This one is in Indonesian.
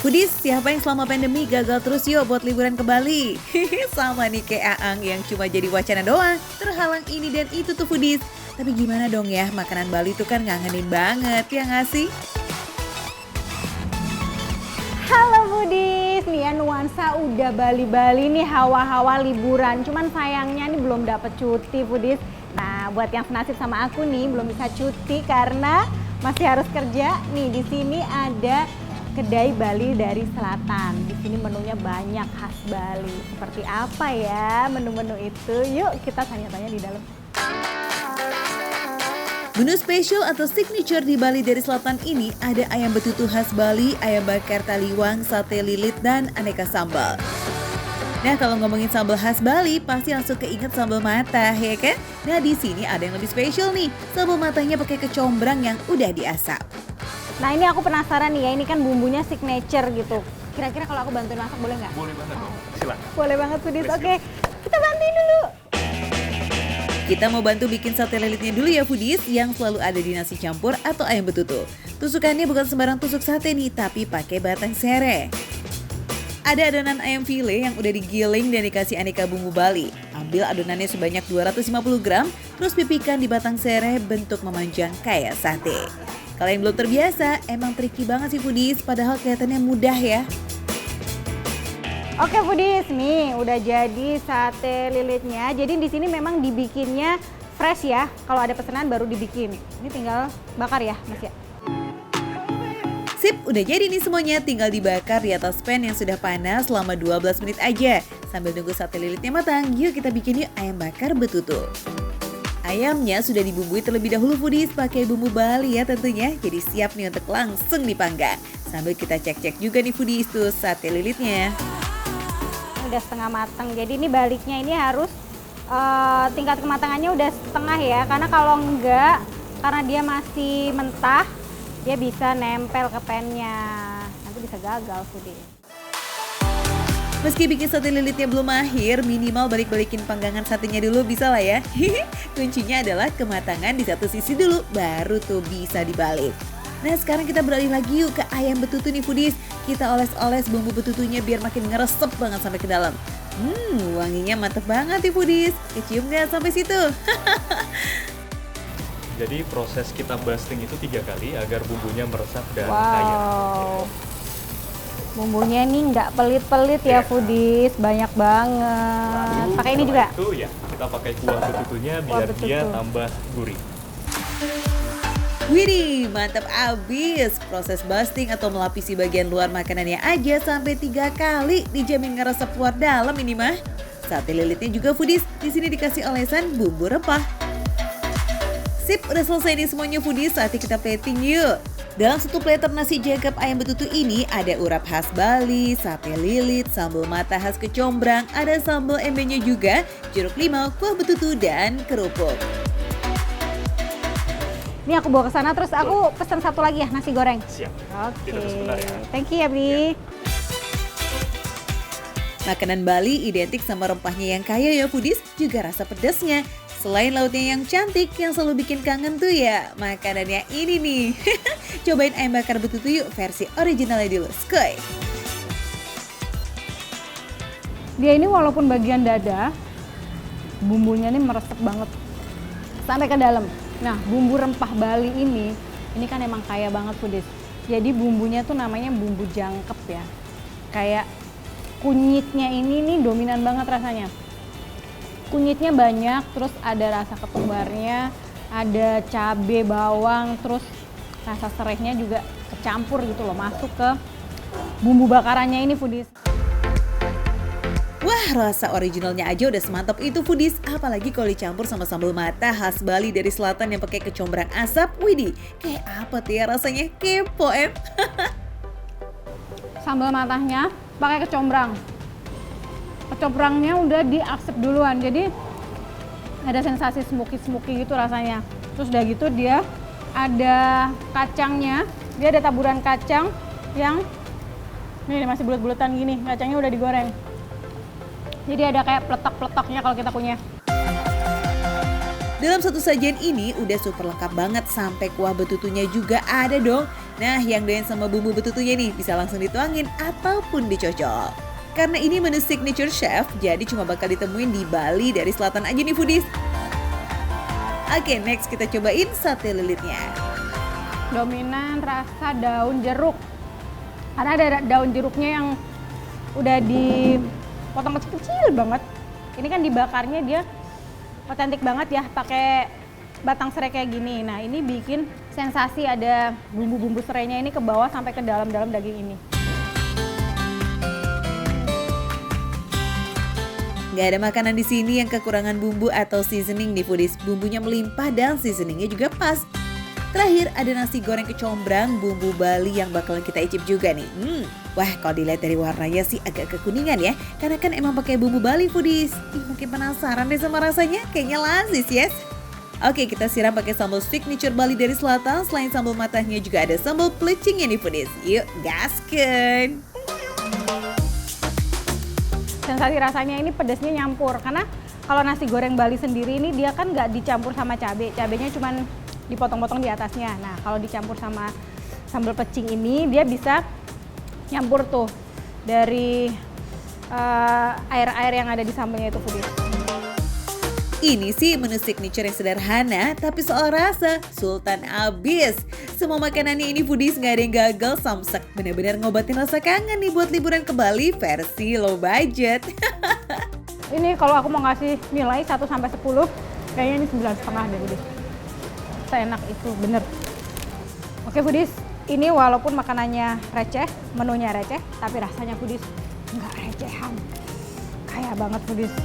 Foodies, siapa yang selama pandemi gagal terus yuk buat liburan ke Bali? Sama nih kayak Aang yang cuma jadi wacana doang, terhalang ini dan itu tuh Foodies. Tapi gimana dong ya, makanan Bali tuh kan ngangenin banget, ya nggak sih? Halo Foodies, nih ya nuansa udah Bali-Bali nih hawa-hawa liburan. Cuman sayangnya nih belum dapet cuti Foodies. Nah buat yang senasib sama aku nih belum bisa cuti karena masih harus kerja. Nih di sini ada kedai Bali dari Selatan. Di sini menunya banyak khas Bali. Seperti apa ya menu-menu itu? Yuk kita tanya-tanya di dalam. Menu spesial atau signature di Bali dari Selatan ini ada ayam betutu khas Bali, ayam bakar taliwang, sate lilit, dan aneka sambal. Nah kalau ngomongin sambal khas Bali pasti langsung keinget sambal mata ya kan? Nah di sini ada yang lebih spesial nih, sambal matanya pakai kecombrang yang udah diasap. Nah ini aku penasaran nih ya, ini kan bumbunya signature gitu. Kira-kira kalau aku bantuin masak boleh nggak? Boleh banget dong, silakan. Boleh banget Foodies, oke. Kita bantuin dulu. Kita mau bantu bikin sate lilitnya dulu ya Foodies, yang selalu ada di nasi campur atau ayam betutu. Tusukannya bukan sembarang tusuk sate nih, tapi pakai batang sereh. Ada adonan ayam file yang udah digiling dan dikasih aneka bumbu Bali. Ambil adonannya sebanyak 250 gram, terus pipihkan di batang sereh bentuk memanjang kayak sate. Kalau yang belum terbiasa, emang tricky banget sih Foodies, padahal kelihatannya mudah ya. Oke Foodies, nih udah jadi sate lilitnya. Jadi di sini memang dibikinnya fresh ya. Kalau ada pesanan baru dibikin. Ini tinggal bakar ya, Mas ya. Sip, udah jadi nih semuanya, tinggal dibakar di atas pan yang sudah panas selama 12 menit aja. Sambil nunggu sate lilitnya matang, yuk kita bikin yuk ayam bakar betutu. Ayamnya sudah dibumbui terlebih dahulu Foodies pakai bumbu Bali ya tentunya. Jadi siap nih untuk langsung dipanggang. Sambil kita cek-cek juga nih Foodies tuh sate lilitnya. Udah setengah matang. Jadi ini baliknya ini harus tingkat kematangannya udah setengah ya. Karena kalau enggak, karena dia masih mentah, dia bisa nempel ke pannya. Nanti bisa gagal Foodies. Meski bikin sate lilitnya belum mahir, minimal balik-balikin panggangan satenya dulu bisa lah ya. Kuncinya adalah kematangan di satu sisi dulu, baru tuh bisa dibalik. Nah sekarang kita beralih lagi yuk ke ayam betutu nih Foodies. Kita oles-oles bumbu betutunya biar makin ngeresep banget sampai ke dalam. Wanginya mantep banget nih Foodies. Kecium gak sampai situ? Jadi proses kita basting itu 3 kali agar bumbunya meresap dan Wow. kaya. Bumbunya ini nggak pelit-pelit ya Foodies, banyak banget. Lalu Pakai ini setelah juga? Itu ya, kita pakai kuah betutunya Kuah biar betutu. dia tambah gurih. Widih, mantap abis. Proses basting atau melapisi bagian luar makanannya aja sampai 3 kali dijamin ngeresep luar dalam ini mah. Sate lilitnya juga Foodies, di sini dikasih olesan bumbu rempah. Sip, udah selesai nih semuanya Foodies, saatnya kita plating yuk. Dalam satu platter nasi jangkap ayam betutu ini ada urap khas Bali, sate lilit, sambal mata khas kecombrang, ada sambal embenya juga, jeruk limau, kuah betutu, dan kerupuk. Ini aku bawa ke sana terus aku pesan satu lagi ya nasi goreng. Siap. Oke. Ditunggu sebentar ya. Thank you ya Bi. Makanan Bali identik sama rempahnya yang kaya ya Foodies, juga rasa pedasnya. Selain lautnya yang cantik, yang selalu bikin kangen tuh ya makanannya ini nih. Cobain ayam bakar betutu yuk versi originalnya dulu, skoy. Dia ini walaupun bagian dada, bumbunya ini meresep banget sampai ke dalam. Nah, bumbu rempah Bali ini kan emang kaya banget Foodies. Jadi bumbunya tuh namanya bumbu jangkep ya. Kayak kunyitnya ini nih dominan banget rasanya. Kunyitnya banyak, terus ada rasa ketumbarnya, ada cabe, bawang, terus rasa serehnya juga kecampur gitu loh, masuk ke bumbu bakarannya ini Foodies. Wah, rasa originalnya aja udah semantap itu Foodies, apalagi kalau dicampur sama sambal mata khas Bali dari Selatan yang pakai kecombrang asap. Widih, kayak apa tuh ya rasanya? Kepo Sambal matahnya pakai kecombrang. Kecombrangnya udah diasap duluan, jadi ada sensasi smoky gitu rasanya. Terus udah gitu dia ada kacangnya, dia ada taburan kacang yang ini masih bulat-bulatan gini, kacangnya udah digoreng. Jadi ada kayak peletok-peletoknya kalau kita punya. Dalam satu sajian ini udah super lengkap banget sampai kuah betutunya juga ada dong. Nah, yang doyan sama bumbu betutunya nih bisa langsung dituangin ataupun dicocol. Karena ini menu signature chef, jadi cuma bakal ditemuin di Bali dari selatan aja nih foodies. Oke, next kita cobain sate lilitnya. Dominan rasa daun jeruk. Karena ada daun jeruknya yang udah dipotong kecil-kecil banget. Ini kan dibakarnya dia otentik banget ya, pakai batang serai kayak gini. Nah, ini bikin sensasi ada bumbu-bumbu serainya ini ke bawah sampai ke dalam-dalam daging ini. Gak ada makanan di sini yang kekurangan bumbu atau seasoning nih foodies. Bumbunya melimpah dan seasoningnya juga pas. Terakhir ada nasi goreng kecombrang bumbu Bali yang bakalan kita icip juga nih. Wah, kalau dilihat dari warnanya sih agak kekuningan ya. Karena kan emang pakai bumbu Bali foodies. Mungkin penasaran deh sama rasanya? Kayaknya lazis yes. Oke, kita siram pakai sambal signature Bali dari selatan. Selain sambal matahnya juga ada sambal pelecingnya nih foodies. Yuk, gaskeun! Sensasi rasanya ini pedasnya nyampur, karena kalau nasi goreng Bali sendiri ini dia kan nggak dicampur sama cabai, cabainya cuma dipotong-potong di atasnya. Nah, kalau dicampur sama sambal pecing ini dia bisa nyampur tuh dari air-air yang ada di sambalnya itu foodies. Ini sih menu signature yang sederhana, tapi soal rasa, sultan abis. Semua makanannya ini foodies nggak ada yang gagal samsek. Bener-bener ngobatin rasa kangen nih buat liburan ke Bali versi low budget. Ini kalau aku mau ngasih nilai 1 sampai 10, kayaknya ini 9,5 deh foodies. Seenak itu, bener. Oke foodies, ini walaupun makanannya receh, menunya receh, tapi rasanya foodies nggak recehan. Kaya banget foodies.